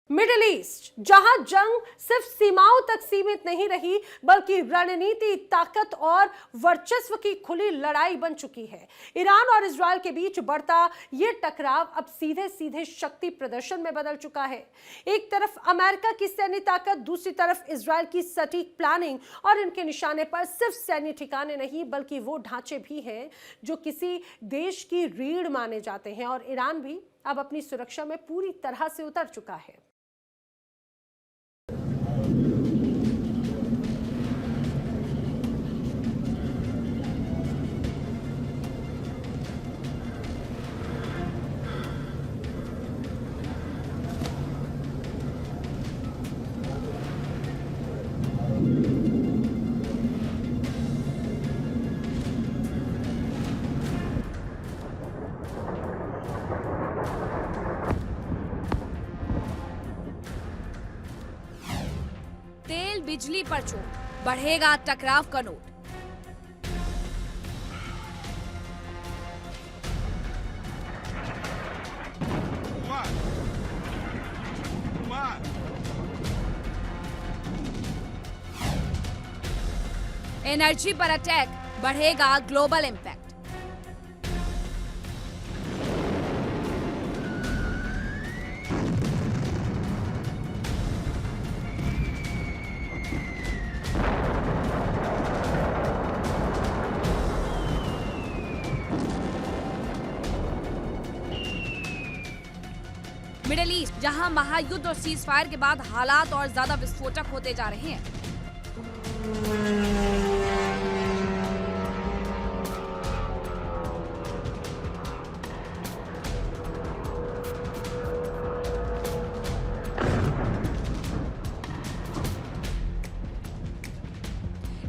Middle east, जहां जंग सिर्फ सीमाओं तक सीमित नहीं रही बल्कि रणनीति, ताकत और वर्चस्व की खुली लड़ाई बन चुकी है। ईरान और इजरायल के बीच बढ़ता यह टकराव अब सीधे सीधे शक्ति प्रदर्शन में बदल चुका है। एक तरफ अमेरिका की सैन्य ताकत, दूसरी तरफ इजरायल की सटीक प्लानिंग और इनके निशाने पर सिर्फ सैन्य ठिकाने नहीं बल्कि वो ढांचे भी हैं जो किसी देश की रीढ़ माने जाते हैं। और ईरान भी अब अपनी सुरक्षा में पूरी तरह से उतर चुका है। तेल बिजली पर चोट, बढ़ेगा टकराव का नोट। एनर्जी पर अटैक, बढ़ेगा ग्लोबल इंपैक्ट। मिडिल ईस्ट, जहां महायुद्ध और सीज फायर के बाद हालात और ज्यादा विस्फोटक होते जा रहे हैं।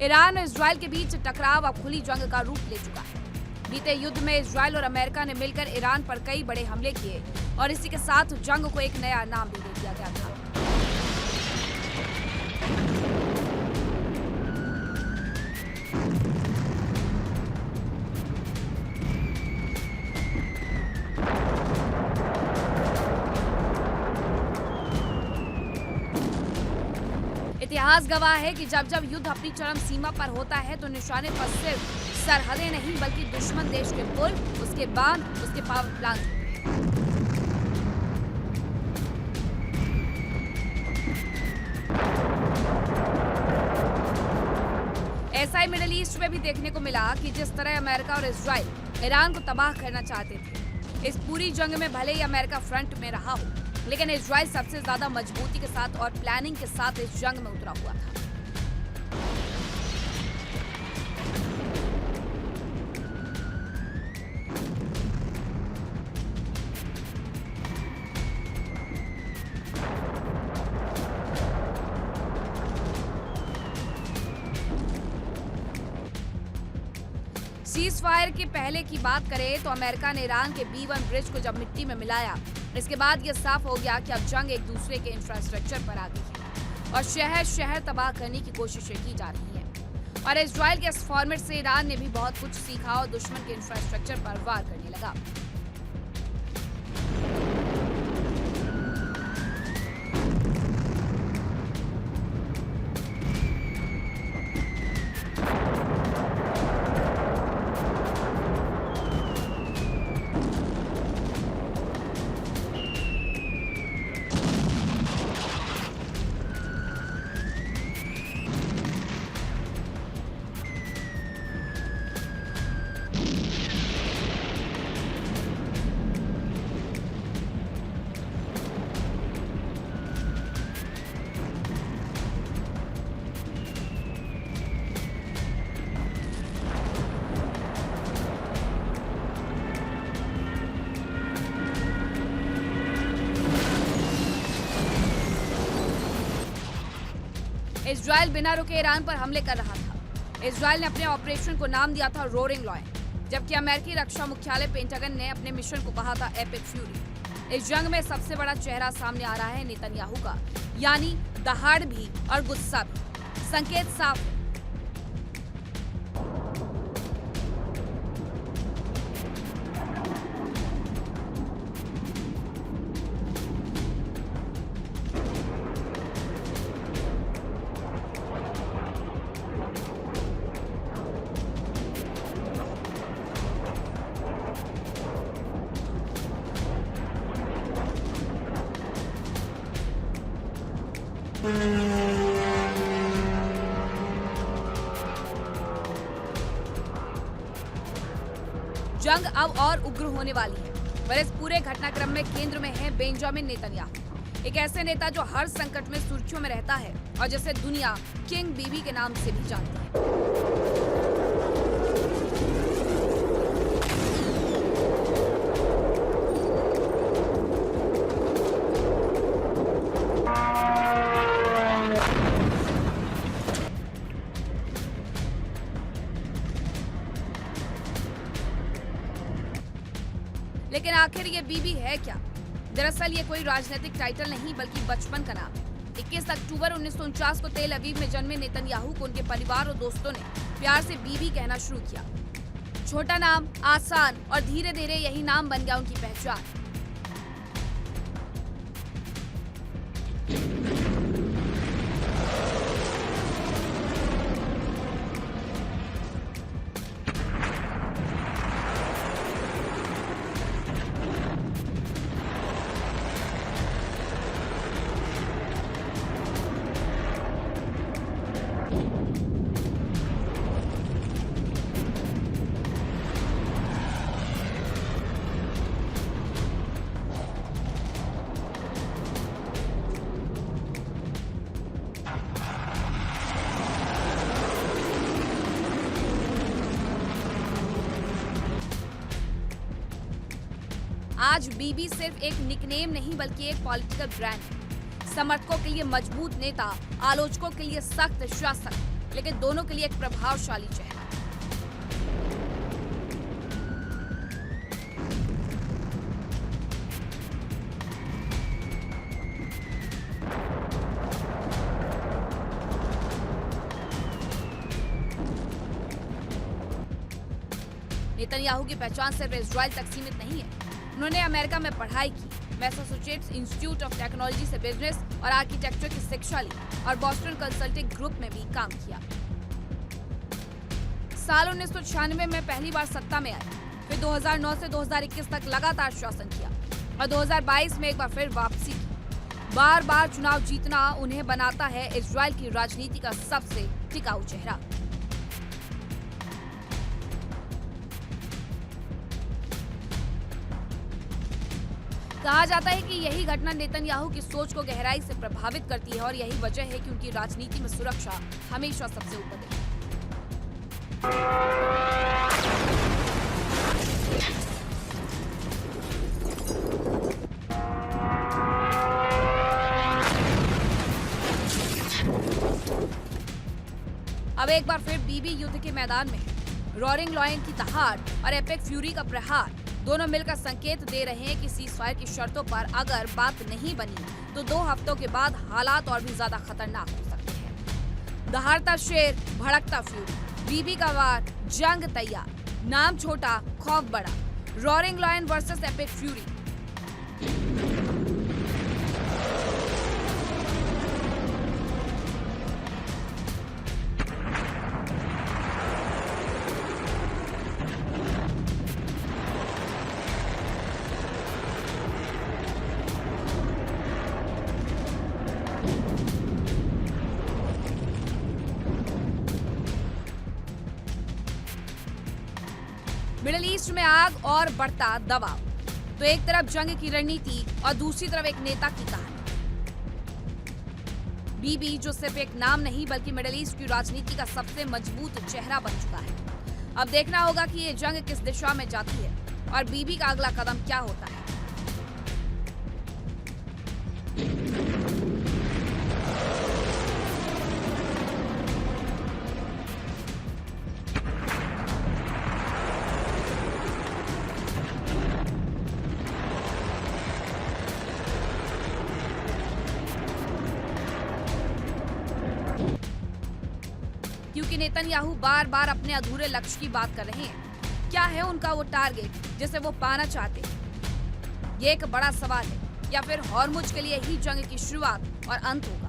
ईरान और इजरायल के बीच टकराव अब खुली जंग का रूप ले चुका है। बीते युद्ध में इजरायल और अमेरिका ने मिलकर ईरान पर कई बड़े हमले किए और इसी के साथ जंग को एक नया नाम भी दे दिया गया था। इतिहास गवाह है कि जब जब युद्ध अपनी चरम सीमा पर होता है तो निशाने पर सिर्फ सरहदें नहीं बल्कि दुश्मन देश के पुल, उसके बांध, उसके पावर प्लांट होते हैं। ऐसा ही मिडिल ईस्ट में भी देखने को मिला कि जिस तरह अमेरिका और इजरायल ईरान को तबाह करना चाहते थे। इस पूरी जंग में भले ही अमेरिका फ्रंट में रहा हो, लेकिन इजरायल सबसे ज्यादा मजबूती के साथ और प्लानिंग के साथ इस जंग में उतरा हुआ था। सीज फायर के पहले की बात करें तो अमेरिका ने ईरान के B1 ब्रिज को जब मिट्टी में मिलाया, इसके बाद यह साफ हो गया कि अब जंग एक दूसरे के इंफ्रास्ट्रक्चर पर आ गई है और शहर शहर तबाह करने की कोशिशें की जा रही हैं। और इजरायल के इस फॉर्मेट से ईरान ने भी बहुत कुछ सीखा और दुश्मन के इंफ्रास्ट्रक्चर पर वार करने लगा। इजरायल बिना रुके ईरान पर हमले कर रहा था। इजरायल ने अपने ऑपरेशन को नाम दिया था रोरिंग लॉयन, जबकि अमेरिकी रक्षा मुख्यालय पेंटागन ने अपने मिशन को कहा था एपिक फ्यूरी। इस जंग में सबसे बड़ा चेहरा सामने आ रहा है नेतन्याहू का, यानी दहाड़ भी और गुस्सा भी। संकेत साफ है, जंग अब और उग्र होने वाली है, पर इस पूरे घटनाक्रम में केंद्र में है बेंजामिन नेतन्याहू, एक ऐसे नेता जो हर संकट में सुर्खियों में रहता है और जिसे दुनिया किंग बीबी के नाम से भी जानती है। लेकिन आखिर ये बीबी है क्या? दरअसल ये कोई राजनीतिक टाइटल नहीं बल्कि बचपन का नाम है। 21 अक्टूबर 1949 को तेल अवीव में जन्मे नेतन्याहू को उनके परिवार और दोस्तों ने प्यार से बीबी कहना शुरू किया। छोटा नाम, आसान, और धीरे धीरे यही नाम बन गया उनकी पहचान। आज बीबी सिर्फ एक निकनेम नहीं बल्कि एक पॉलिटिकल ब्रांड है। समर्थकों के लिए मजबूत नेता, आलोचकों के लिए सख्त शासक, लेकिन दोनों के लिए एक प्रभावशाली चेहरा। नेतन्याहू की पहचान सिर्फ इजराइल तक सीमित नहीं है। उन्होंने अमेरिका में पढ़ाई की, मैसाचुसेट्स इंस्टीट्यूट ऑफ टेक्नोलॉजी से बिजनेस और आर्किटेक्चर की शिक्षा ली और बॉस्टन कंसल्टिंग ग्रुप में भी काम किया। साल 1996 में पहली बार सत्ता में आए, फिर 2009 से 2021 तक लगातार शासन किया और 2022 में एक बार फिर वापसी की। बार बार चुनाव जीतना उन्हें बनाता है इजराइल की राजनीति का सबसे टिकाऊ चेहरा। कहा जाता है कि यही घटना नेतन्याहू की सोच को गहराई से प्रभावित करती है और यही वजह है कि उनकी राजनीति में सुरक्षा हमेशा सबसे ऊपर रही। अब एक बार फिर बीबी युद्ध के मैदान में है। रॉरिंग लॉयन की दहाड़ और एपिक फ्यूरी का प्रहार दोनों मिलकर संकेत दे रहे हैं कि सीजफायर की शर्तों पर अगर बात नहीं बनी तो 2 हफ्तों के बाद हालात और भी ज्यादा खतरनाक हो सकते हैं। दहाड़ता शेर, भड़कता फ्यूरी, बीबी का वार, जंग तैयार। नाम छोटा, खौफ बड़ा। Roaring lion versus epic fury. Middle East में आग और बढ़ता दबाव। तो एक तरफ जंग की रणनीति और दूसरी तरफ एक नेता की कहानी। बीबी जो सिर्फ एक नाम नहीं बल्कि मिडिल ईस्ट की राजनीति का सबसे मजबूत चेहरा बन चुका है। अब देखना होगा कि ये जंग किस दिशा में जाती है और बीबी का अगला कदम क्या होता है। क्योंकि नेतन्याहू बार बार अपने अधूरे लक्ष्य की बात कर रहे हैं। क्या है उनका वो टारगेट जिसे वो पाना चाहते हैं? ये एक बड़ा सवाल है, या फिर हॉर्मुज के लिए ही जंग की शुरुआत और अंत होगा।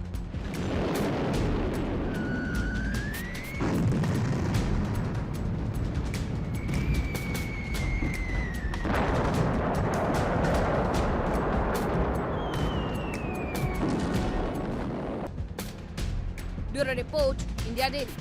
Bureau report, India daily.